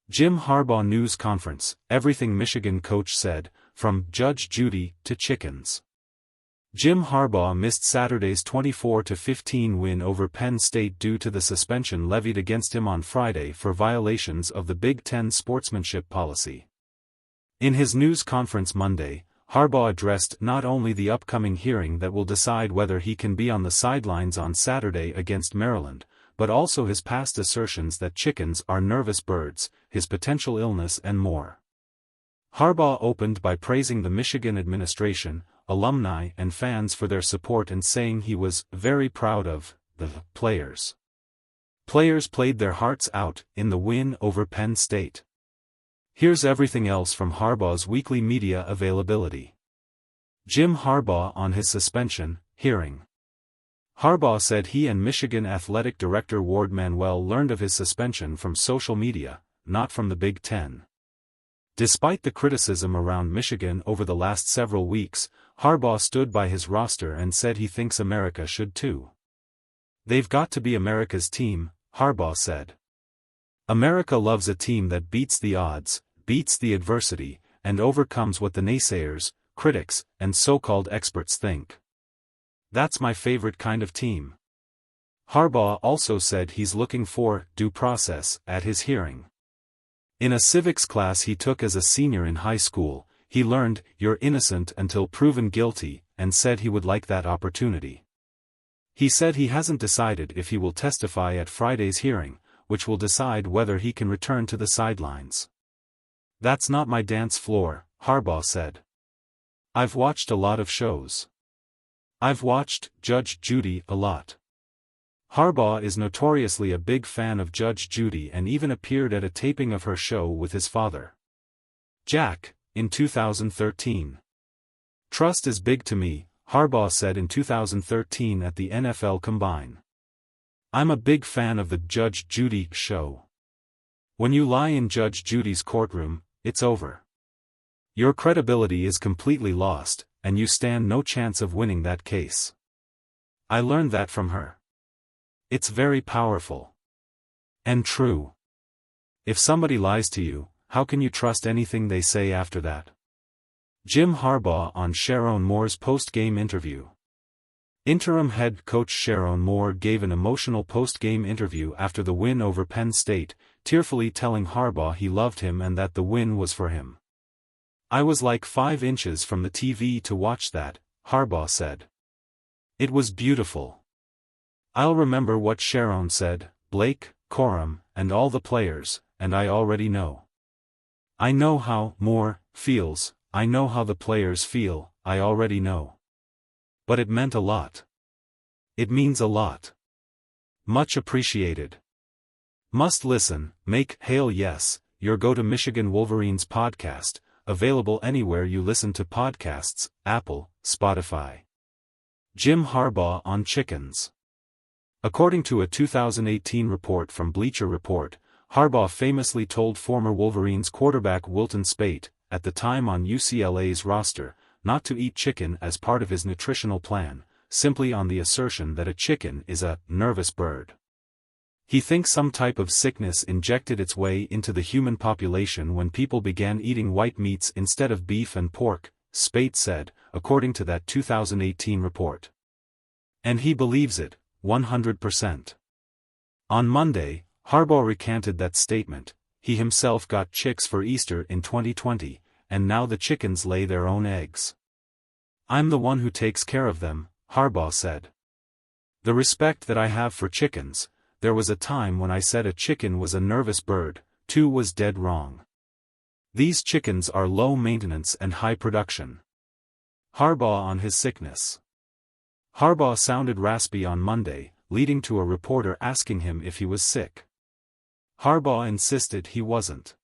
Jim Harbaugh news conference, everything Michigan coach said, from Judge Judy to chickens. Jim Harbaugh missed Saturday's 24-15 win over Penn State due to the suspension levied against him on Friday for violations of the Big Ten sportsmanship policy. In his news conference Monday, Harbaugh addressed not only the upcoming hearing that will decide whether he can be on the sidelines on Saturday against Maryland, but also his past assertions that chickens are nervous birds, his potential illness and more. Harbaugh opened by praising the Michigan administration, alumni and fans for their support and saying he was very proud of the players. Players played their hearts out in the win over Penn State. Here's everything else from Harbaugh's weekly media availability. Jim Harbaugh on his suspension hearing. Harbaugh said he and Michigan Athletic Director Ward Manuel learned of his suspension from social media, not from the Big Ten. Despite the criticism around Michigan over the last several weeks, Harbaugh stood by his roster and said he thinks America should too. "They've got to be America's team," Harbaugh said. "America loves a team that beats the odds, beats the adversity, and overcomes what the naysayers, critics, and so-called experts think. That's my favorite kind of team." Harbaugh also said he's looking for due process at his hearing. In a civics class he took as a senior in high school, he learned, "You're innocent until proven guilty," and said he would like that opportunity. He said he hasn't decided if he will testify at Friday's hearing, which will decide whether he can return to the sidelines. "That's not my dance floor," Harbaugh said. "I've watched a lot of shows. I've watched Judge Judy a lot." Harbaugh is notoriously a big fan of Judge Judy and even appeared at a taping of her show with his father, Jack, in 2013. "Trust is big to me," Harbaugh said in 2013 at the NFL Combine. "I'm a big fan of the Judge Judy show. When you lie in Judge Judy's courtroom, it's over. Your credibility is completely lost, and you stand no chance of winning that case. I learned that from her. It's very powerful. And true. If somebody lies to you, how can you trust anything they say after that?" Jim Harbaugh on Sharon Moore's post-game interview. Interim head coach Sharon Moore gave an emotional post-game interview after the win over Penn State, tearfully telling Harbaugh he loved him and that the win was for him. "I was like 5 inches from the TV to watch that," Harbaugh said. "It was beautiful. I'll remember what Sharon said, Blake, Corum, and all the players, and I already know. I know how Moore feels, I know how the players feel, I already know. But it meant a lot. It means a lot. Much appreciated. Must listen, make Hail Yes your go-to Michigan Wolverines podcast, available anywhere you listen to podcasts, Apple, Spotify." Jim Harbaugh on chickens. According to a 2018 report from Bleacher Report, Harbaugh famously told former Wolverines quarterback Wilton Speight, at the time on UCLA's roster, not to eat chicken as part of his nutritional plan, simply on the assertion that a chicken is a nervous bird. He thinks some type of sickness injected its way into the human population when people began eating white meats instead of beef and pork, Speight said, according to that 2018 report. And he believes it, 100%. On Monday, Harbaugh recanted that statement. He himself got chicks for Easter in 2020, and now the chickens lay their own eggs. "I'm the one who takes care of them," Harbaugh said. "The respect that I have for chickens, there was a time when I said a chicken was a nervous bird, too was dead wrong. These chickens are low maintenance and high production." Harbaugh on his sickness. Harbaugh sounded raspy on Monday, leading to a reporter asking him if he was sick. Harbaugh insisted he wasn't.